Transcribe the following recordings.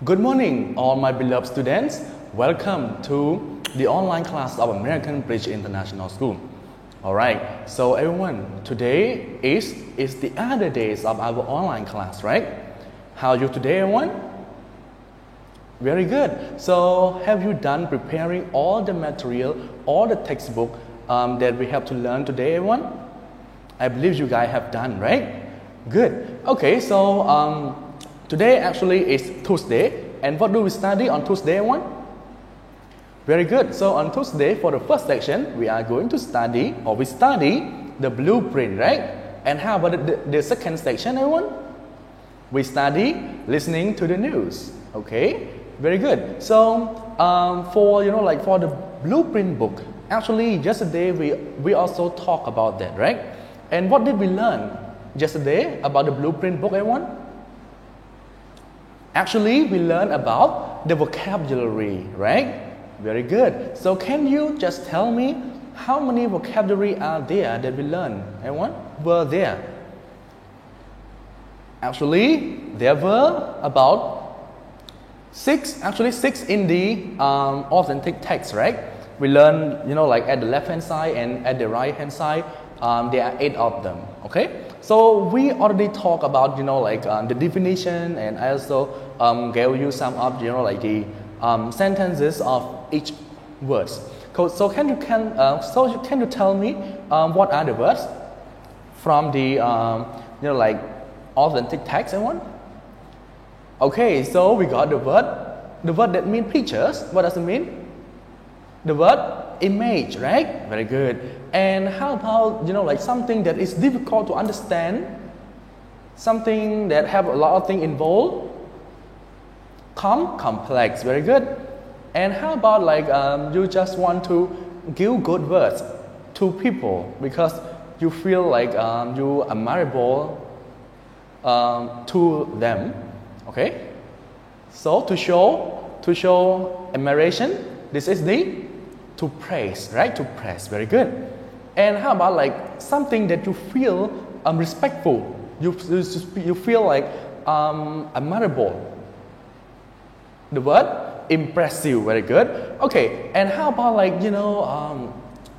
Good morning, all my beloved students. Welcome to the online class of American Bridge International School. Alright, so everyone, today is the other days of our online class, right? How are you today, everyone? Very good. So, have you done preparing all the material, all the textbook that we have to learn today, everyone? I believe you guys have done, right? Good. Okay, so today actually is Tuesday, and what do we study on Tuesday, everyone? Very good. So on Tuesday, for the first section, we are going to study, we study the blueprint, right? And how about the second section, everyone? We study listening to the news. Okay, very good. So for the blueprint book, actually yesterday we also talked about that, right? And what did we learn yesterday about the blueprint book, everyone? Actually, we learned about the vocabulary, right? Very good. So can you just tell me how many vocabulary are there that we learned? Everyone? Were there? Actually, there were about six in the authentic text, right? We learned, at the left hand side and at the right hand side, there are 8 of them, okay? So we already talked about, the definition, and I also gave you some of, the sentences of each words. So can you tell me what are the words from the, authentic text, everyone? Okay, so we got the word that means pictures. What does it mean? The word image, right? Very good. And how about, something that is difficult to understand, something that have a lot of things involved? Complex. Very good. And how about you just want to give good words to people because you feel like you are admirable to them, okay? So to show admiration, this is the to praise, right? To praise. Very good. And how about something that you feel respectful? You feel like admirable. The word impressive. Very good. Okay. And how about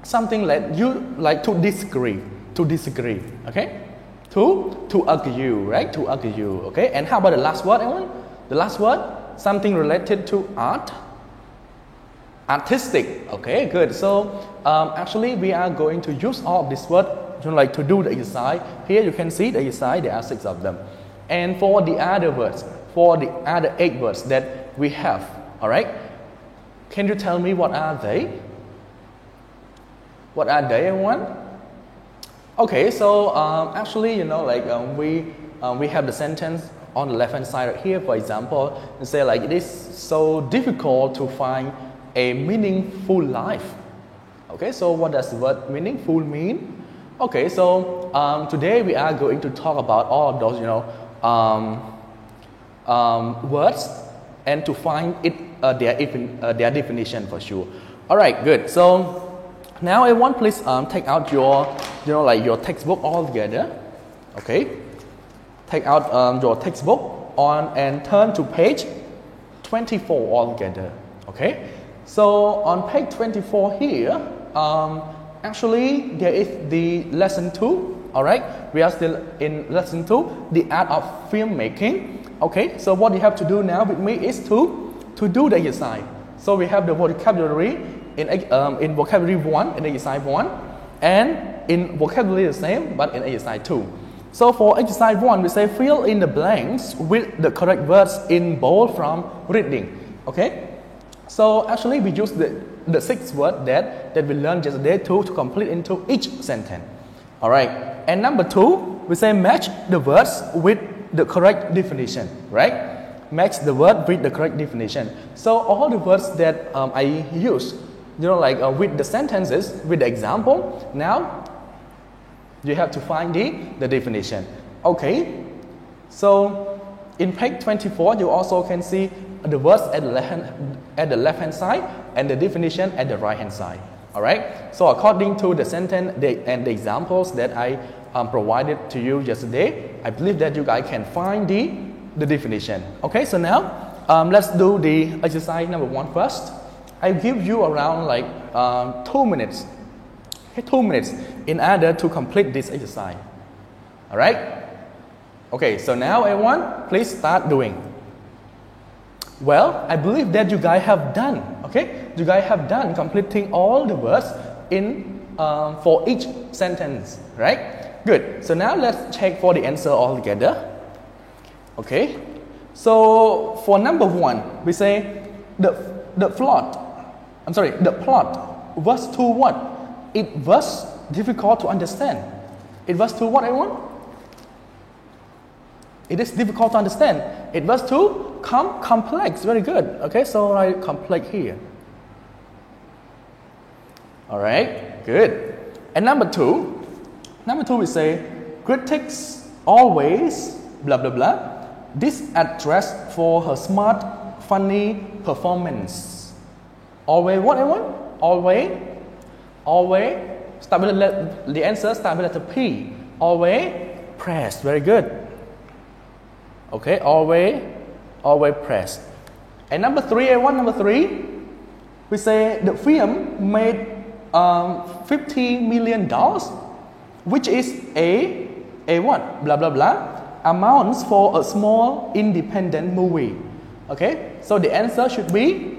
something like you like to disagree? To disagree. Okay. To argue, right? To argue. Okay. And how about the last word, everyone? The last word, something related to art. Artistic. Okay, good. So actually we are going to use all of this word to do the exercise. Here you can see the exercise, there are 6 of them. And for the other words, for the other 8 words that we have, all right, can you tell me what are they? What are they, everyone? Okay, so actually we have the sentence on the left hand side right here. For example, you say it is so difficult to find a meaningful life. Okay, so what does the word meaningful mean? Okay, so today we are going to talk about all of those, words and to find their definition for sure. All right, good. So now everyone, please take out your, your textbook all together. Okay, take out your textbook and turn to page 24 all together. Okay. So on page 24 here, actually there is the lesson 2, alright? We are still in lesson 2, the art of filmmaking. Okay, so what you have to do now with me is to do the exercise. So we have the vocabulary in vocabulary 1, in exercise 1, and in vocabulary the same, but in exercise 2. So for exercise 1, we say fill in the blanks with the correct words in bold from reading. Okay? So actually we use the 6 words that we learned yesterday to complete into each sentence. Alright. And number 2, we say match the words with the correct definition. Right? Match the word with the correct definition. So all the words that I use, with the sentences, with the example, now you have to find the definition. Okay? So in page 24, you also can see the words at the left hand side and the definition at the right hand side. All right. So according to the sentence and the examples that I provided to you yesterday, I believe that you guys can find the definition. Okay. So now let's do the exercise number 1 first. I give you around like 2 minutes. Okay, 2 minutes in order to complete this exercise. All right? Okay, so now everyone, please start doing. Well, I believe that you guys have done. Okay, you guys have done completing all the words in for each sentence, right? Good. So now let's check for the answer all together. Okay. So for number 1, we say the plot was too what? It was difficult to understand. It was too what, everyone? It is difficult to understand. It was too complex. Very good. Okay, so write complex here. All right, good. And number 2 we say critics always blah blah blah disaddressed for her smart, funny performance. Always what, everyone? Always. Start with the answer. Start with letter P. Always pressed. Very good. Okay, always pressed. And number 3, everyone. Number 3, we say the film made $50 million, which is a what? Blah blah blah. Amounts for a small independent movie. Okay, so the answer should be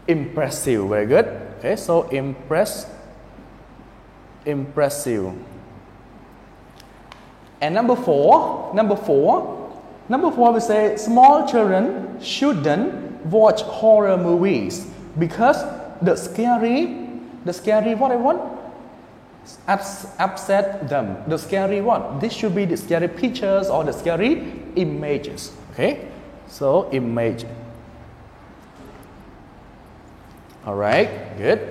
impressive. Very good. Okay, so impressive. And number four, we say small children shouldn't watch horror movies because the scary what I want upset them. The scary what? This should be the scary pictures or the scary images. Okay, so image. All right, good.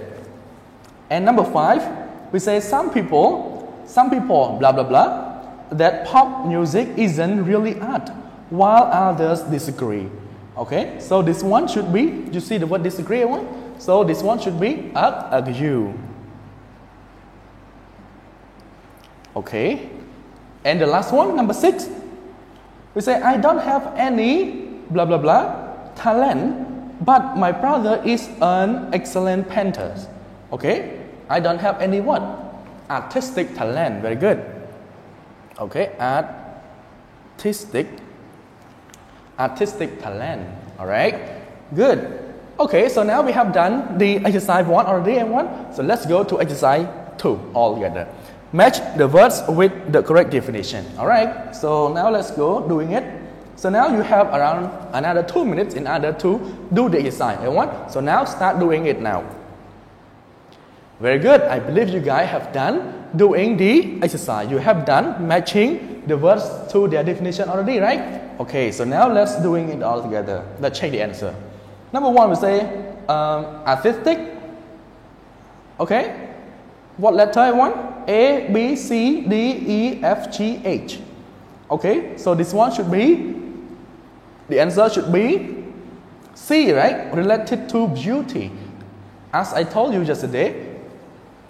And number 5, we say some people blah blah blah that pop music isn't really art, while others disagree. Okay, so this one should be, you see the word disagree one? So this one should be argue. Okay, and the last one, number 6, we say I don't have any blah blah blah talent, but my brother is an excellent painter. Okay, I don't have any what? Artistic talent. Very good. Okay, artistic talent. All right, good. Okay, so now we have done the exercise 1 already, everyone. So let's go to exercise 2 all together. Match the words with the correct definition. All right, so now let's go doing it. So now you have around another 2 minutes in order to do the exercise, everyone. So now start doing it now. Very good. I believe you guys have done doing the exercise. You have done matching the words to their definition already, right? Okay, so now let's doing it all together. Let's check the answer. Number 1, we say artistic. Okay, what letter I want? A, B, C, D, E, F, G, H. Okay, so this one should be, the answer should be C, right? Related to beauty. As I told you yesterday,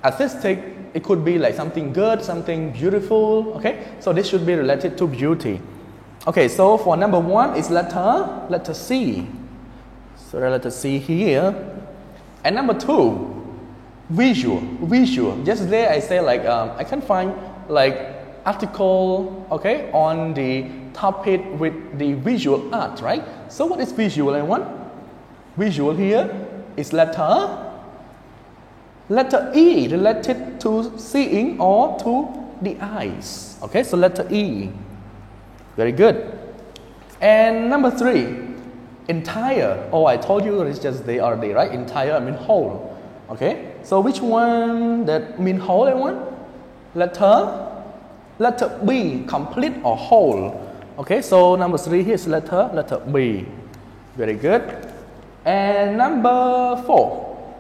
artistic, it could be like something good, something beautiful. Okay, so this should be related to beauty. Okay, so for number 1 is letter C. So letter C here. And number 2, visual. Yesterday I say like I can find like article, okay, on the topic with the visual art, right? So what is visual, everyone? Visual here is letter E, related to seeing or to the eyes. Okay, so letter E. Very good. And number 3, entire. Oh, I told you it's just they are they, right? Entire, I mean whole. Okay, so which one that mean whole, everyone? Letter B, complete or whole. Okay, so number 3 here is letter B. Very good. And number 4,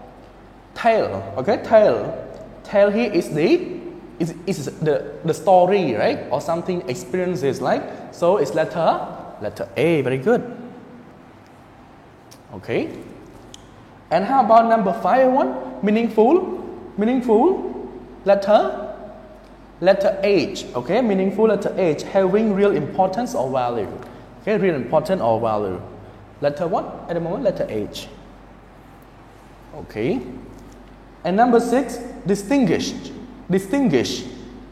tale. Okay, tale here is the story, right? Or something experiences, like, so it's letter A. Very good. Okay. And how about number 5, everyone? Meaningful letter H. Okay, meaningful letter H, having real importance or value. Okay, real important or value. Letter what? At the moment, letter H. Okay. And number 6, distinguished. Distinguish.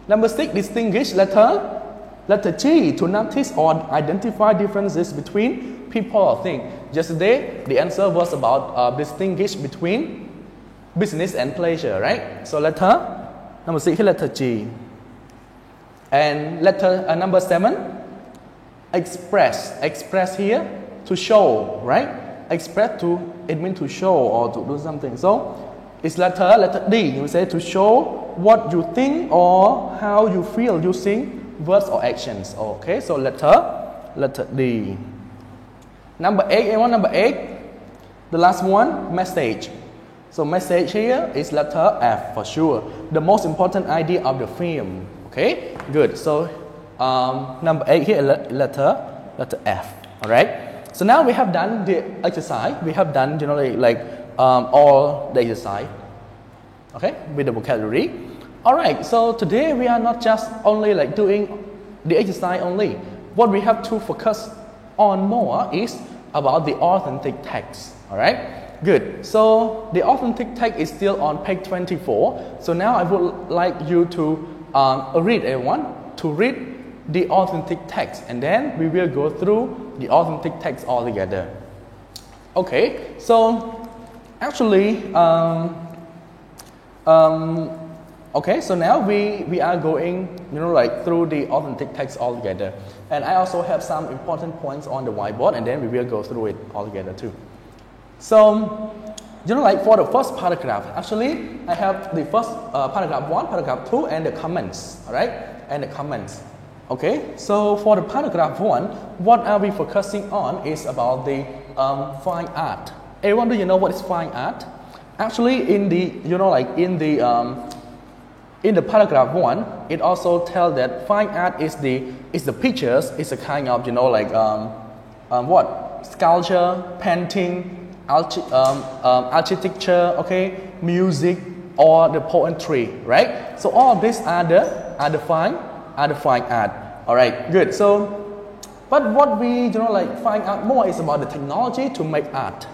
Number 6, distinguish letter G, to notice or identify differences between people or things. Yesterday, the answer was about distinguish between business and pleasure, right? So number 6 here, letter G. And number 7, express. Express here, to show, right? Express it means to show or to do something. So it's letter D. You say to show what you think or how you feel using words or actions. Okay, so letter D. Number 8, number 8, the last one, message. So message here is letter F for sure. The most important idea of the film. Okay, good. So number 8 here, letter F. All right. So now we have done the exercise. We have done generally all the exercise. Okay, with the vocabulary. All right. So today we are not just only doing the exercise only. What we have to focus on more is about the authentic text. All right. Good. So the authentic text is still on page 24. So now I would like you to read the authentic text, and then we will go through the authentic text all together. Okay. So actually, okay. So now we are going, through the authentic text all together, and I also have some important points on the whiteboard, and then we will go through it all together too. So, for the first paragraph, actually, I have the first paragraph 1, paragraph 2, and the comments, all right? And the comments. Okay, so for the paragraph 1, what are we focusing on is about the fine art. Everyone, do you know what is fine art? Actually, in the, in the paragraph 1, it also tells that fine art is the pictures, it's a kind of, sculpture, painting, architecture, okay, music, or the poetry, right? So all of these are the fine art. All right, good. So, but what we find out more is about the technology to make art.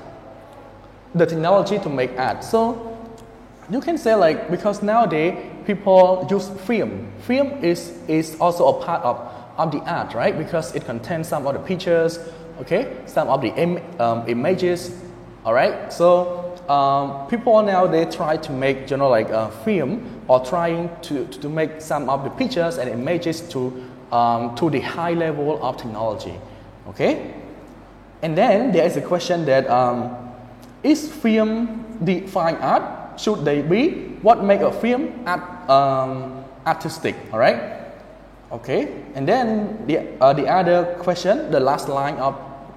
The technology to make art. So you can say because nowadays people use film. Film is also a part of the art, right? Because it contains some of the pictures, okay, some of the images. All right, so people now they try to make a film, or trying to make some of the pictures and images to the high level of technology. Okay, and then there is a question that is film the fine art? Should they be? What make a film artistic? All right. Okay, and then the other question, the last line of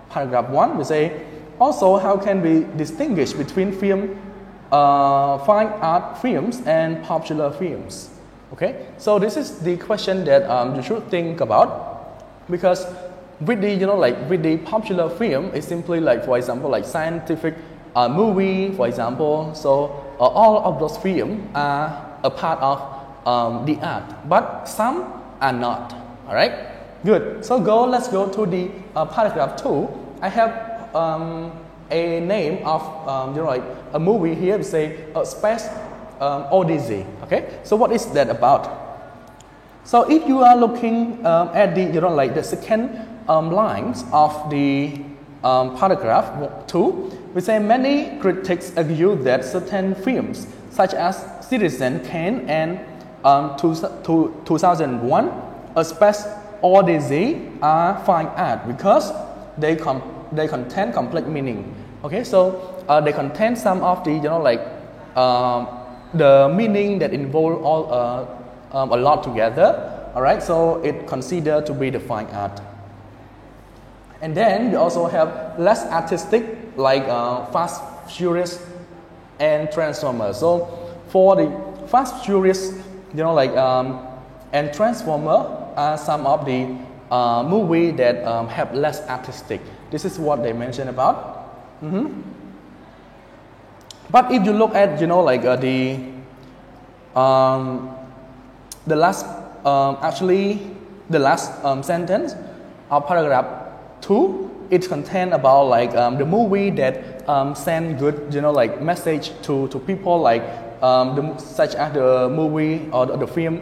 paragraph 1, we say. Also, how can we distinguish between fine art films and popular films? Okay, so this is the question that you should think about, because with the with the popular film, it's simply for example scientific movie, for example. So all of those films are a part of the art, but some are not. All right, good. So let's go to the paragraph 2. I have a name of a movie here. We say Space Odyssey. Okay, so what is that about? So if you are looking at the the second lines of the paragraph 2, we say many critics argue that certain films such as Citizen Kane and 2001 A Space Odyssey are fine art because they contain complex meaning. Okay, so they contain some of the the meaning that involve all a lot together. All right, so it considered to be the fine art. And then we also have less artistic, like Fast, Furious, and Transformers. So for the Fast, Furious, and Transformer are some of the movie that have less artistic. This is what they mentioned about. But if you look at the last the last sentence of paragraph 2, it contains about like the movie that send good, like message to people, like such as the movie or the film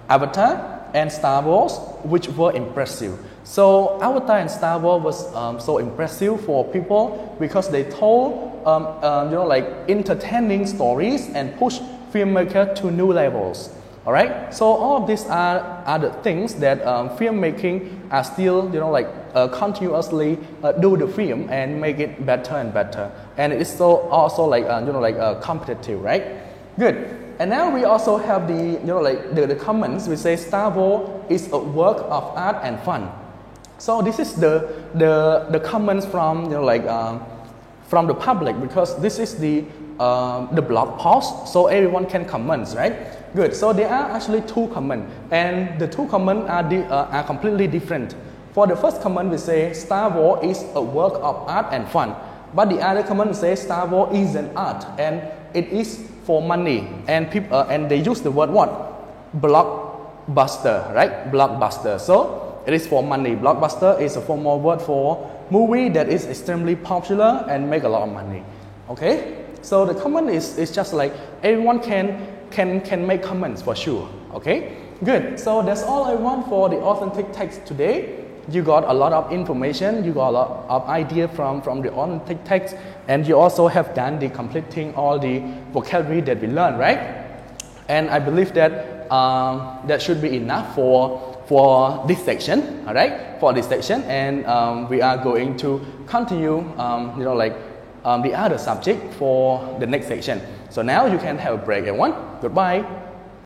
Avatar and Star Wars, which were impressive. So Avatar and Star Wars was so impressive for people because they told like entertaining stories and push filmmaker to new levels. All right. So all of these are the things that filmmaking are still like continuously do the film and make it better and better. And it's so also like competitive, right? Good. And now we also have the like the comments. We say Star Wars is a work of art and fun. So this is the comments from from the public, because this is the blog post, so everyone can comment, right? Good. So there are actually two comments, and the two comments are completely different. For the first comment, we say Star Wars is a work of art and fun, but the other comment says Star Wars is an art and it is for money, and people and they use the word what? Blockbuster, right? Blockbuster. So it is for money. Blockbuster is a formal word for movie that is extremely popular and make a lot of money. Okay? So the comment is just like everyone can make comments for sure. Okay? Good. So that's all I want for the authentic text today. You got a lot of information, you got a lot of idea from the authentic text, and you also have done the completing all the vocabulary that we learned, right? And I believe that that should be enough for this section, all right? For this section, and we are going to continue, the other subject for the next section. So now you can have a break, everyone. Goodbye.